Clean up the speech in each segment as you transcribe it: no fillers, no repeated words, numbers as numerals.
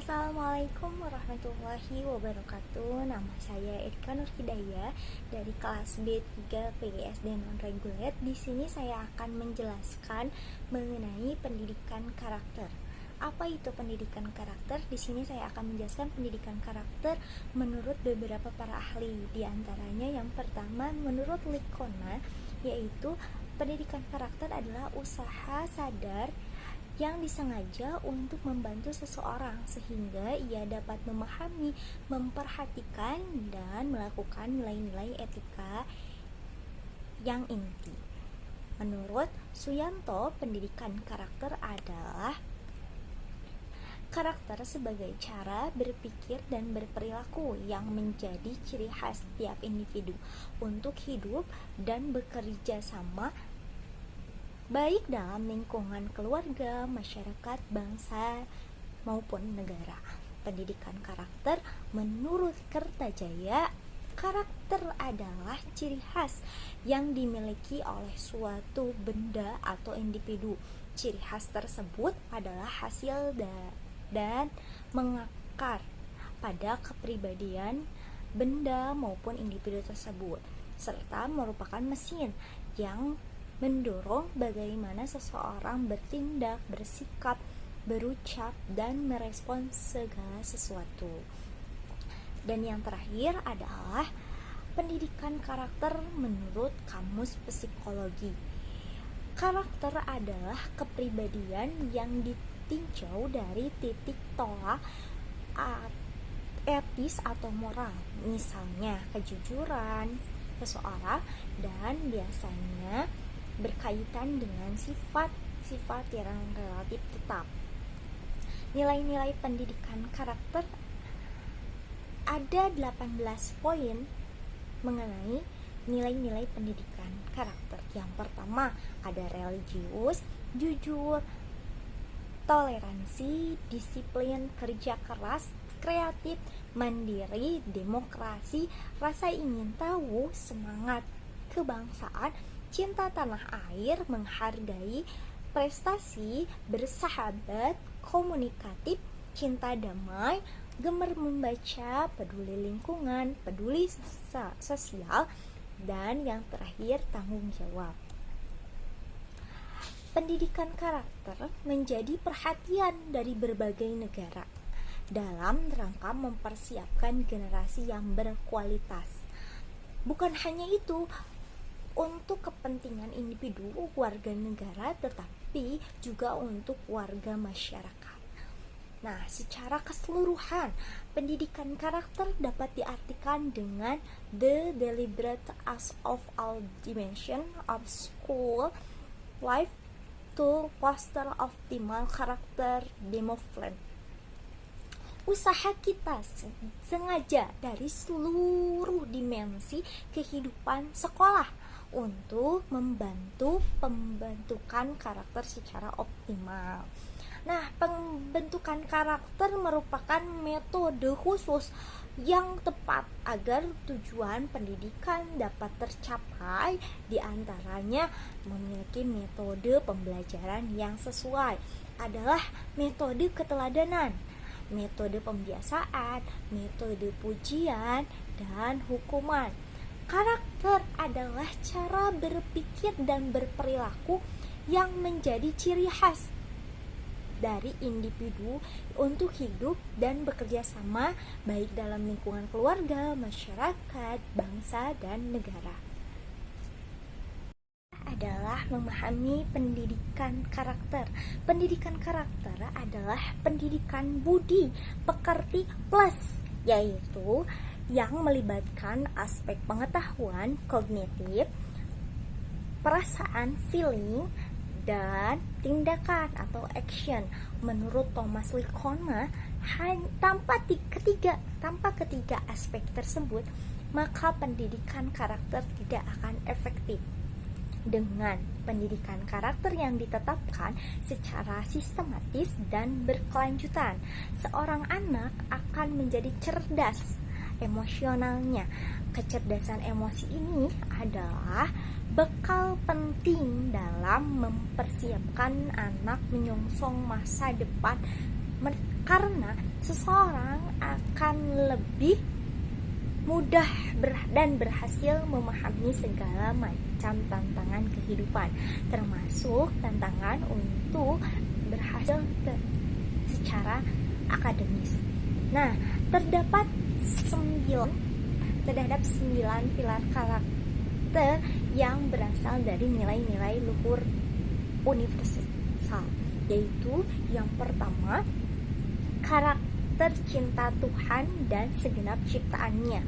Assalamualaikum warahmatullahi wabarakatuh. Nama saya Erika Nur Hidayah dari kelas B3 PGSD non-reguler. Di sini saya akan menjelaskan mengenai pendidikan karakter. Apa itu pendidikan karakter? Di sini saya akan menjelaskan pendidikan karakter menurut beberapa para ahli. Di antaranya yang pertama menurut Likona, yaitu pendidikan karakter adalah usaha sadar yang disengaja untuk membantu seseorang sehingga ia dapat memahami, memperhatikan, dan melakukan nilai-nilai etika yang inti. Menurut Suyanto, pendidikan karakter adalah karakter sebagai cara berpikir dan berperilaku yang menjadi ciri khas tiap individu untuk hidup dan bekerja sama baik dalam lingkungan keluarga, masyarakat, bangsa, maupun negara. Pendidikan karakter menurut Kertajaya, karakter adalah ciri khas yang dimiliki oleh suatu benda atau individu. Ciri khas tersebut adalah hasil dan mengakar pada kepribadian benda maupun individu tersebut, serta merupakan mesin yang mendorong bagaimana seseorang bertindak, bersikap, berucap, dan merespons segala sesuatu. Dan yang terakhir adalah pendidikan karakter menurut Kamus Psikologi. Karakter adalah kepribadian yang ditinjau dari titik tolak etis atau moral, misalnya kejujuran seseorang, dan biasanya berkaitan dengan sifat-sifat yang relatif tetap. Nilai-nilai pendidikan karakter ada 18 poin mengenai nilai-nilai pendidikan karakter. Yang pertama ada religius, jujur, toleransi, disiplin, kerja keras, kreatif, mandiri, demokrasi, rasa ingin tahu, semangat kebangsaan, cinta tanah air, menghargai prestasi, bersahabat, komunikatif, cinta damai, gemar membaca, peduli lingkungan, peduli sosial, dan yang terakhir tanggung jawab. Pendidikan karakter menjadi perhatian dari berbagai negara dalam rangka mempersiapkan generasi yang berkualitas. Bukan hanya itu, untuk kepentingan individu warga negara, tetapi juga untuk warga masyarakat. Nah, secara keseluruhan, pendidikan karakter dapat diartikan dengan the deliberate as of all dimension of school life to foster optimal character development. Usaha kita sengaja dari seluruh dimensi kehidupan sekolah untuk membantu pembentukan karakter secara optimal. Nah, pembentukan karakter merupakan metode khusus yang tepat agar tujuan pendidikan dapat tercapai. Di antaranya memiliki metode pembelajaran yang sesuai adalah metode keteladanan, metode pembiasaan, metode pujian, dan hukuman. Karakter adalah cara berpikir dan berperilaku yang menjadi ciri khas dari individu untuk hidup dan bekerja sama baik dalam lingkungan keluarga, masyarakat, bangsa, dan negara. Adalah memahami pendidikan karakter. Pendidikan karakter adalah pendidikan budi pekerti plus, yaitu yang melibatkan aspek pengetahuan, kognitif, perasaan, feeling, dan tindakan atau action. Menurut Thomas Likona, tanpa ketiga aspek tersebut, maka pendidikan karakter tidak akan efektif. Dengan pendidikan karakter yang ditetapkan secara sistematis dan berkelanjutan, seorang anak akan menjadi cerdas emosionalnya. Kecerdasan emosi ini adalah bekal penting dalam mempersiapkan anak menyongsong masa depan, karena seseorang akan lebih mudah dan berhasil memahami segala macam tantangan kehidupan, termasuk tantangan untuk berhasil secara akademis. Nah, terhadap 9 pilar karakter yang berasal dari nilai-nilai luhur universal, yaitu yang pertama, karakter cinta Tuhan dan segenap ciptaannya.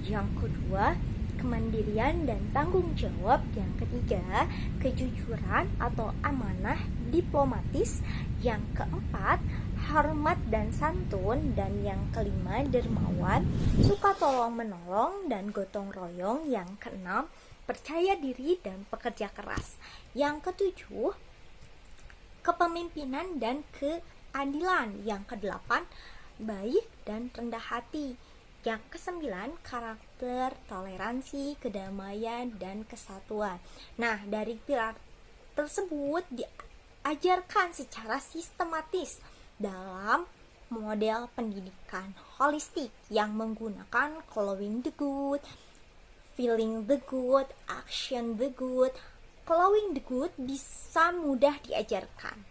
Yang kedua, kemandirian dan tanggung jawab. Yang ketiga, kejujuran atau amanah diplomatis. Yang keempat, hormat dan santun. Dan yang kelima, dermawan, suka tolong menolong dan gotong royong. Yang keenam, percaya diri dan pekerja keras. Yang ketujuh, kepemimpinan dan keadilan. Yang kedelapan, baik dan rendah hati. Yang kesembilan, karakter toleransi, kedamaian, dan kesatuan. Nah, dari pilar tersebut diajarkan secara sistematis dalam model pendidikan holistik yang menggunakan following the good, feeling the good, action the good. Following the good bisa mudah diajarkan,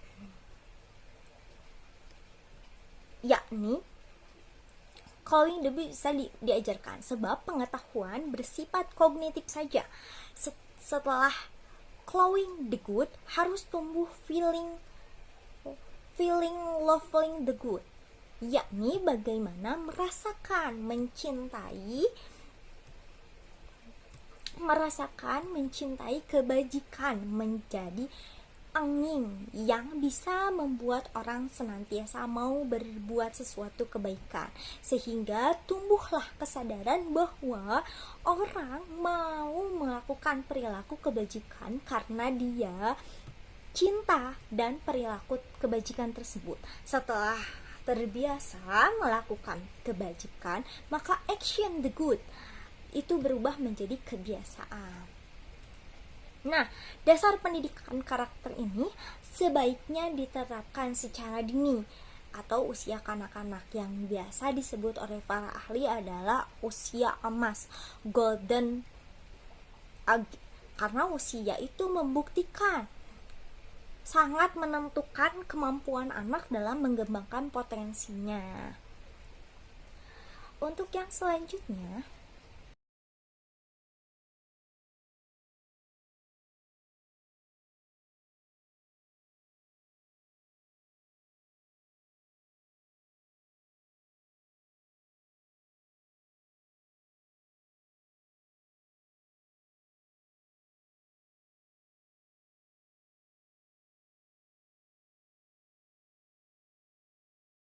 yakni following the good bisa diajarkan sebab pengetahuan bersifat kognitif saja. Setelah following the good harus tumbuh feeling loving the good, yakni bagaimana merasakan mencintai kebajikan menjadi angin yang bisa membuat orang senantiasa mau berbuat sesuatu kebaikan, sehingga tumbuhlah kesadaran bahwa orang mau melakukan perilaku kebajikan karena dia cinta dan perilaku kebajikan tersebut. Setelah terbiasa melakukan kebajikan, maka action the good itu berubah menjadi kebiasaan. Nah, dasar pendidikan karakter ini sebaiknya diterapkan secara dini atau usia kanak-kanak, yang biasa disebut oleh para ahli adalah usia emas, golden age, karena usia itu membuktikan sangat menentukan kemampuan anak dalam mengembangkan potensinya. Untuk yang selanjutnya,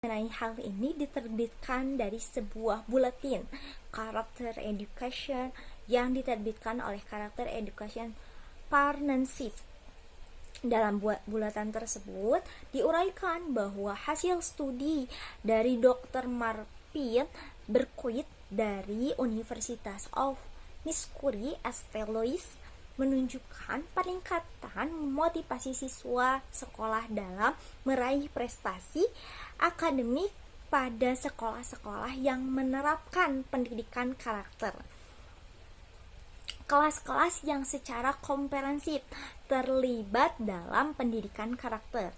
mengenai hal ini diterbitkan dari sebuah buletin Character Education yang diterbitkan oleh Character Education Partnership. Dalam buletin tersebut diuraikan bahwa hasil studi dari Dr. Marvin Berkowitz dari Universitas of Missouri St. Louis menunjukkan peningkatan motivasi siswa sekolah dalam meraih prestasi akademik pada sekolah-sekolah yang menerapkan pendidikan karakter. Kelas-kelas yang secara komprehensif terlibat dalam pendidikan karakter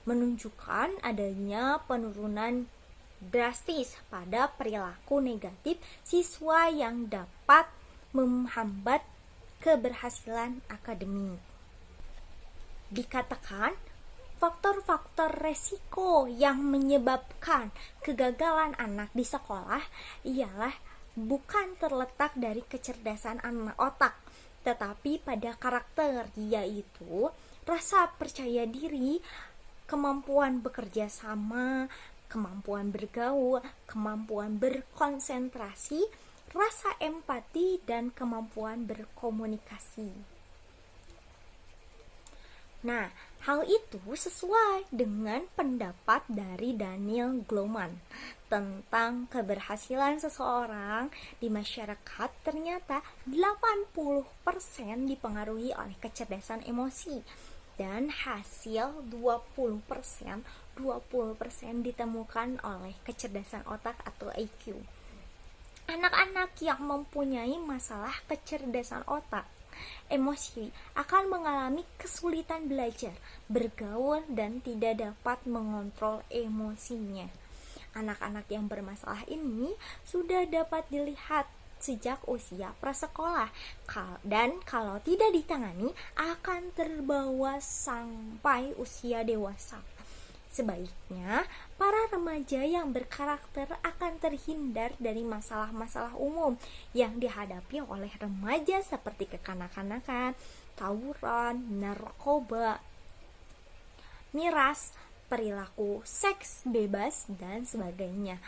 menunjukkan adanya penurunan drastis pada perilaku negatif siswa yang dapat menghambat keberhasilan akademik. Dikatakan faktor-faktor resiko yang menyebabkan kegagalan anak di sekolah ialah bukan terletak dari kecerdasan anak otak, tetapi pada karakter, yaitu rasa percaya diri, kemampuan bekerja sama, kemampuan bergaul, kemampuan berkonsentrasi, rasa empati, dan kemampuan berkomunikasi. Nah, hal itu sesuai dengan pendapat dari Daniel Goleman tentang keberhasilan seseorang di masyarakat. Ternyata 80% dipengaruhi oleh kecerdasan emosi dan hasil 20% 20% ditemukan oleh kecerdasan otak atau IQ. Anak-anak yang mempunyai masalah kecerdasan otak emosi akan mengalami kesulitan belajar, bergaul, dan tidak dapat mengontrol emosinya. Anak-anak yang bermasalah ini sudah dapat dilihat sejak usia prasekolah dan kalau tidak ditangani akan terbawa sampai usia dewasa. Sebaiknya, para remaja yang berkarakter akan terhindar dari masalah-masalah umum yang dihadapi oleh remaja seperti kekanak-kanakan, tawuran, narkoba, miras, perilaku seks bebas, dan sebagainya.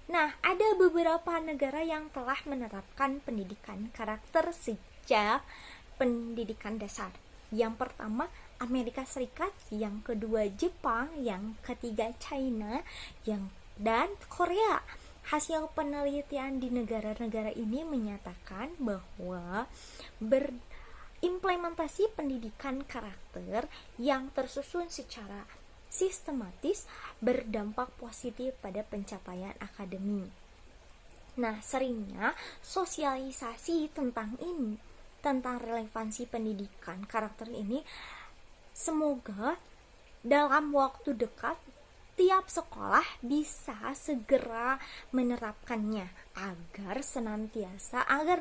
Nah, ada beberapa negara yang telah menerapkan pendidikan karakter sejak pendidikan dasar. Yang pertama, Amerika Serikat, yang kedua Jepang, yang ketiga China, dan Korea. Hasil penelitian di negara-negara ini menyatakan bahwa berimplementasi pendidikan karakter yang tersusun secara sistematis berdampak positif pada pencapaian akademik. Nah, seringnya sosialisasi tentang relevansi pendidikan karakter ini, semoga dalam waktu dekat tiap sekolah bisa segera menerapkannya agar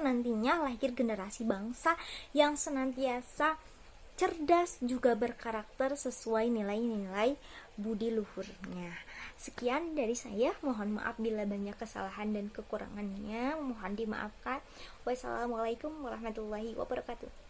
nantinya lahir generasi bangsa yang senantiasa cerdas juga berkarakter sesuai nilai-nilai budi luhurnya. Sekian dari saya, mohon maaf bila banyak kesalahan dan kekurangannya, mohon dimaafkan. Wassalamualaikum warahmatullahi wabarakatuh.